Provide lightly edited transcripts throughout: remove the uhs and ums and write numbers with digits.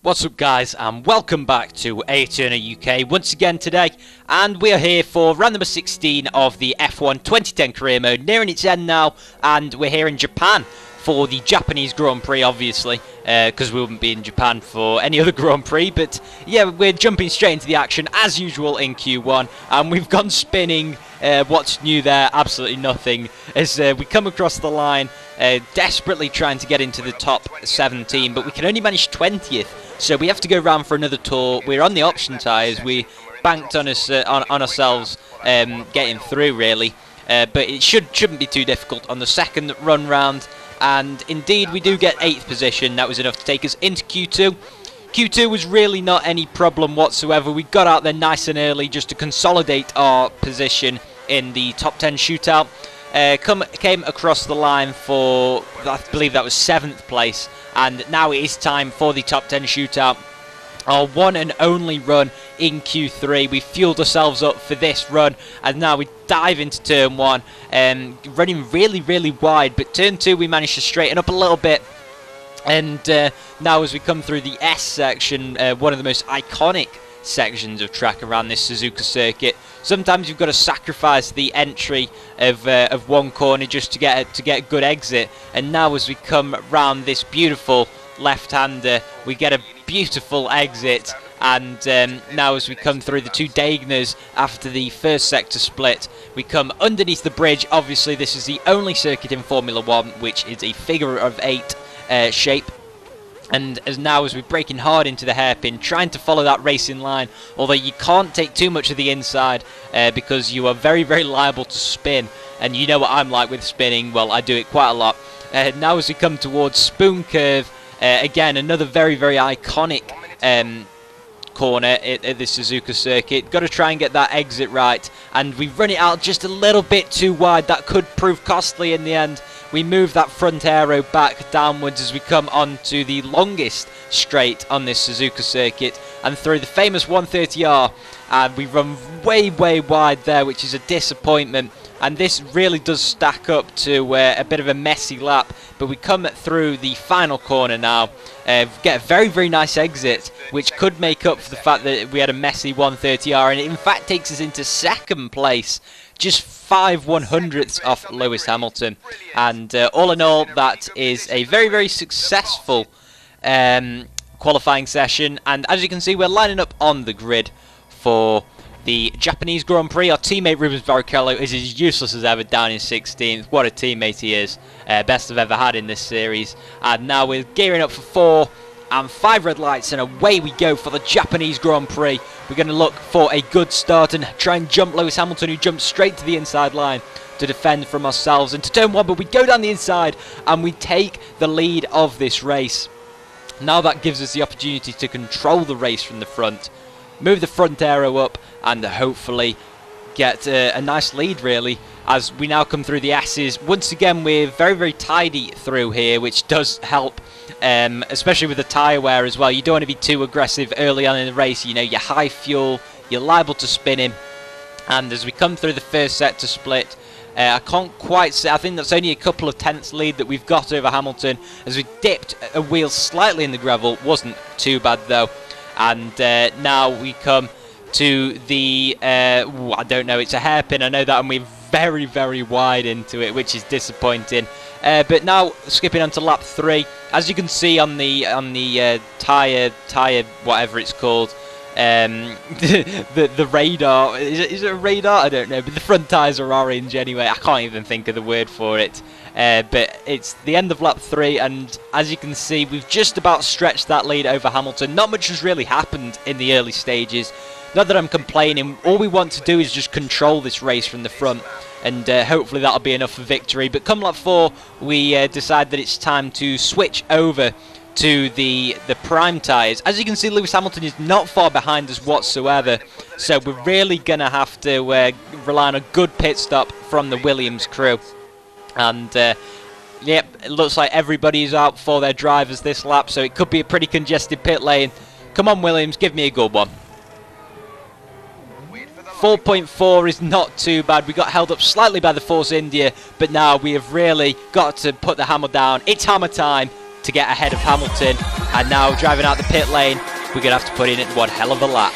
What's up guys, and welcome back to Aeterno UK once again today, and we are here for round number 16 of the F1 2010 career mode, nearing its end now, and we're here in Japan for the Japanese Grand Prix, obviously, because we wouldn't be in Japan for any other Grand Prix. But yeah, we're jumping straight into the action as usual in Q1, and we've gone spinning. What's new there? Absolutely nothing. As we come across the line, desperately trying to get into the top 17, but we can only manage 20th, so we have to go round for another tour. We're on the option tyres. We banked on us on ourselves getting through, really, but it shouldn't be too difficult on the second run round. And indeed, we do get 8th position. That was enough to take us into Q2. Q2 was really not any problem whatsoever. We got out there nice and early just to consolidate our position in the top 10 shootout. Came across the line for, I believe that was 7th place. And now it is time for the top 10 shootout. Our one and only run in Q3. We fueled ourselves up for this run, and now we dive into turn 1, running really wide, but turn 2 we managed to straighten up a little bit. And now as we come through the S section, one of the most iconic sections of track around this Suzuka circuit, sometimes you've got to sacrifice the entry of one corner just to get a good exit. And now as we come round this beautiful left-hander, we get a beautiful exit. And now as we come through the two Dagners after the first sector split, we come underneath the bridge. Obviously this is the only circuit in Formula 1 which is a figure of 8 shape. And as we're breaking hard into the hairpin, trying to follow that racing line, although you can't take too much of the inside because you are very liable to spin. And you know what I'm like with spinning. Well, I do it quite a lot. Now as we come towards Spoon Curve, again another very iconic corner at the Suzuka circuit. Got to try and get that exit right, and we run it out just a little bit too wide. That could prove costly in the end. We move that front aero back downwards as we come onto the longest straight on this Suzuka circuit, and through the famous 130R, and we run way wide there, which is a disappointment. And this really does stack up to a bit of a messy lap, but we come through the final corner now, get a very nice exit, which could make up for the fact that we had a messy 130R, and it in fact takes us into second place, just 5/100ths off Lewis Hamilton. And all in all, that is a very successful qualifying session. And as you can see, we're lining up on the grid for the Japanese Grand Prix. Our teammate Rubens Barrichello is as useless as ever, down in 16th. What a teammate he is. Best I've ever had in this series. And now we're gearing up for 4 and 5 red lights, and away we go for the Japanese Grand Prix. We're going to look for a good start and try and jump Lewis Hamilton, who jumped straight to the inside line to defend from ourselves into turn 1. But we go down the inside and we take the lead of this race. Now that gives us the opportunity to control the race from the front, move the front aero up, and hopefully get a nice lead, really, as we now come through the S's. Once again, we're very tidy through here, which does help, especially with the tyre wear as well. You don't want to be too aggressive early on in the race. You know, you're high fuel, you're liable to spin him. And as we come through the first sector split, I can't quite say, I think that's only a couple of tenths lead that we've got over Hamilton, as we dipped a wheel slightly in the gravel. Wasn't too bad though. And now we come to the, I don't know, it's a hairpin, I know that, and we're very wide into it, which is disappointing. But now skipping on to lap 3, as you can see on the tyre, whatever it's called, the radar, is it a radar? I don't know, but the front tyres are orange anyway. I can't even think of the word for it. But it's the end of lap 3, and as you can see, we've just about stretched that lead over Hamilton. Not much has really happened in the early stages. Not that I'm complaining. All we want to do is just control this race from the front, and hopefully that'll be enough for victory. But come lap 4, we decide that it's time to switch over to the prime tyres. As you can see, Lewis Hamilton is not far behind us whatsoever, so we're really going to have to rely on a good pit stop from the Williams crew. And yep, it looks like everybody's out for their drivers this lap, so it could be a pretty congested pit lane. Come on, Williams, give me a good one. 4.4 is not too bad. We got held up slightly by the Force India, but now we have really got to put the hammer down. It's hammer time to get ahead of Hamilton. And now driving out the pit lane, we're going to have to put in one hell of a lap.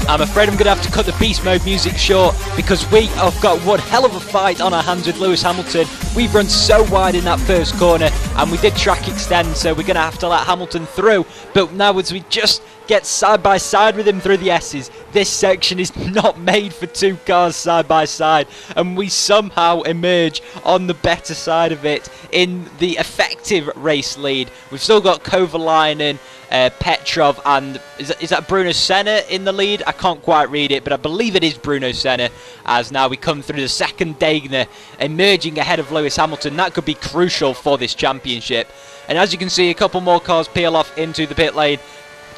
I'm afraid I'm going to have to cut the beast mode music short because we have got one hell of a fight on our hands with Lewis Hamilton. We've run so wide in that first corner and we did track extend, so we're going to have to let Hamilton through. But now as we just get side by side with him through the S's, this section is not made for two cars side by side, and we somehow emerge on the better side of it in the effective race lead. We've still got Kovalainen, Petrov, and is that Bruno Senna in the lead? I can't quite read it, but I believe it is Bruno Senna, as now we come through the second Degner, emerging ahead of Lewis Hamilton. That could be crucial for this championship. And as you can see, a couple more cars peel off into the pit lane.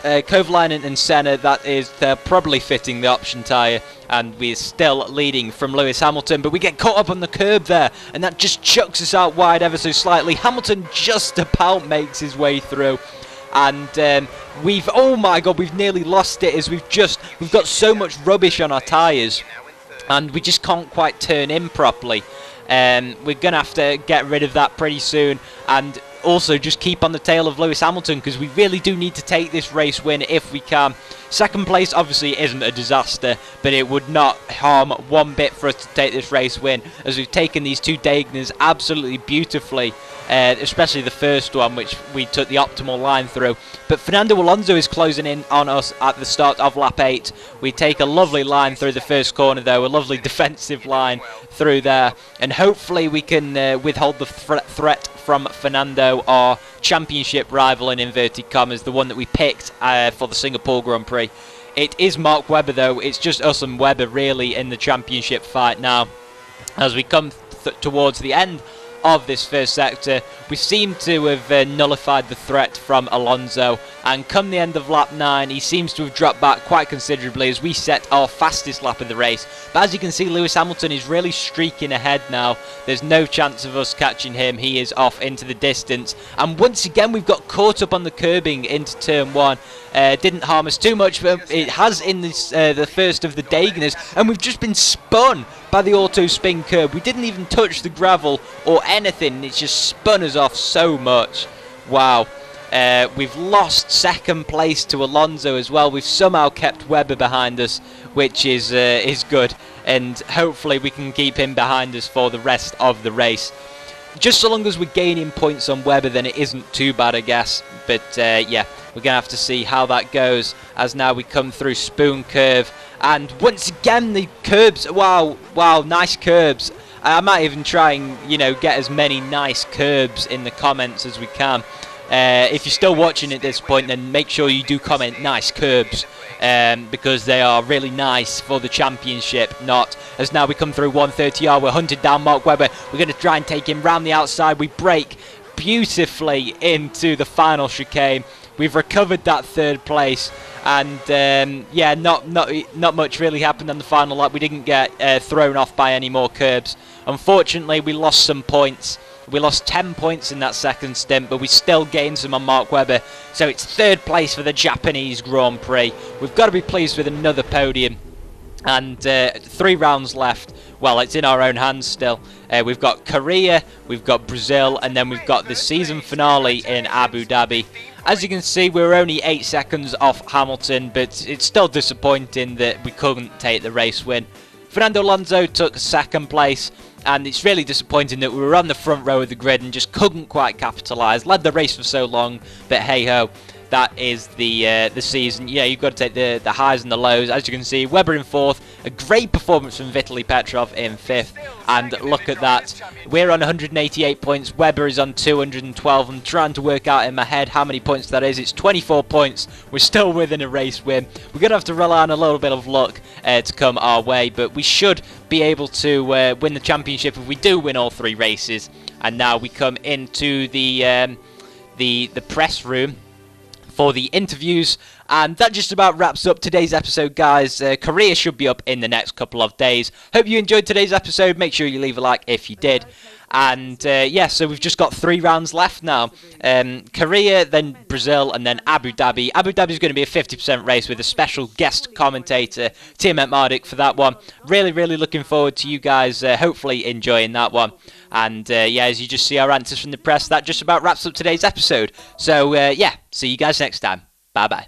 Kovalainen and Senna, they're probably fitting the option tyre, and we're still leading from Lewis Hamilton, but we get caught up on the curb there, and that just chucks us out wide ever so slightly. Hamilton just about makes his way through, and oh my god, we've nearly lost it as we've got so much rubbish on our tyres, and we just can't quite turn in properly. We're going to have to get rid of that pretty soon, and also just keep on the tail of Lewis Hamilton, because we really do need to take this race win if we can. Second place obviously isn't a disaster, but it would not harm one bit for us to take this race win, as we've taken these two Degners absolutely beautifully, especially the first one, which we took the optimal line through. But Fernando Alonso is closing in on us at the start of lap 8. We take a lovely line through the first corner though, a lovely defensive line through there, and hopefully we can withhold the threat from Fernando, our championship rival in inverted commas, the one that we picked for the Singapore Grand Prix. It is Mark Webber though, it's just us and Webber really in the championship fight now. As we come towards the end of this first sector, we seem to have nullified the threat from Alonso, and come the end of lap 9 he seems to have dropped back quite considerably as we set our fastest lap of the race. But as you can see, Lewis Hamilton is really streaking ahead now. There's no chance of us catching him. He is off into the distance, and once again we've got caught up on the curbing into turn 1. Didn't harm us too much, but it has in this the first of the Degners, and we've just been spun by the auto spin curb. We didn't even touch the gravel or anything, it's just spun us off so much. Wow. We've lost second place to Alonso as well. We've somehow kept Webber behind us, which is good, and hopefully we can keep him behind us for the rest of the race. Just so long as we're gaining points on Webber, then it isn't too bad, I guess. But yeah, we're going to have to see how that goes, as now we come through Spoon Curve. And once again, the curbs, wow, nice curbs. I might even try and, get as many nice curbs in the comments as we can. If you're still watching at this point, then make sure you do comment nice curbs, because they are really nice for the championship. Not as now we come through 130R, we're hunted down Mark Webber. We're going to try and take him round the outside. We brake beautifully into the final chicane. We've recovered that third place, and yeah, not much really happened on the final lap. We didn't get thrown off by any more curbs. Unfortunately, we lost some points. We lost 10 points in that second stint, but we still gained some on Mark Webber. So it's third place for the Japanese Grand Prix. We've got to be pleased with another podium. And 3 rounds left. Well, it's in our own hands still. We've got Korea, we've got Brazil, and then we've got the season finale in Abu Dhabi. As you can see, we're only 8 seconds off Hamilton, but it's still disappointing that we couldn't take the race win. Fernando Alonso took second place, and it's really disappointing that we were on the front row of the grid and just couldn't quite capitalise. Led the race for so long, but hey ho, that is the season. Yeah, you've got to take the highs and the lows. As you can see, Webber in 4th, A great performance from Vitaly Petrov in 5th, and look at that. We're on 188 points, Webber is on 212. I'm trying to work out in my head how many points that is. It's 24 points. We're still within a race win. We're going to have to rely on a little bit of luck to come our way, but we should be able to win the championship if we do win all 3 races. And now we come into the press room for the interviews, and that just about wraps up today's episode, guys. Korea should be up in the next couple of days. Hope you enjoyed today's episode. Make sure you leave a like if you did. And yeah, so we've just got 3 rounds left now. Korea, then Brazil, and then Abu Dhabi. Abu Dhabi is going to be a 50% race with a special guest commentator, Tiamat Mardik, for that one. Really, really looking forward to you guys hopefully enjoying that one. And yeah, as you just see our answers from the press, that just about wraps up today's episode. So yeah, see you guys next time. Bye-bye.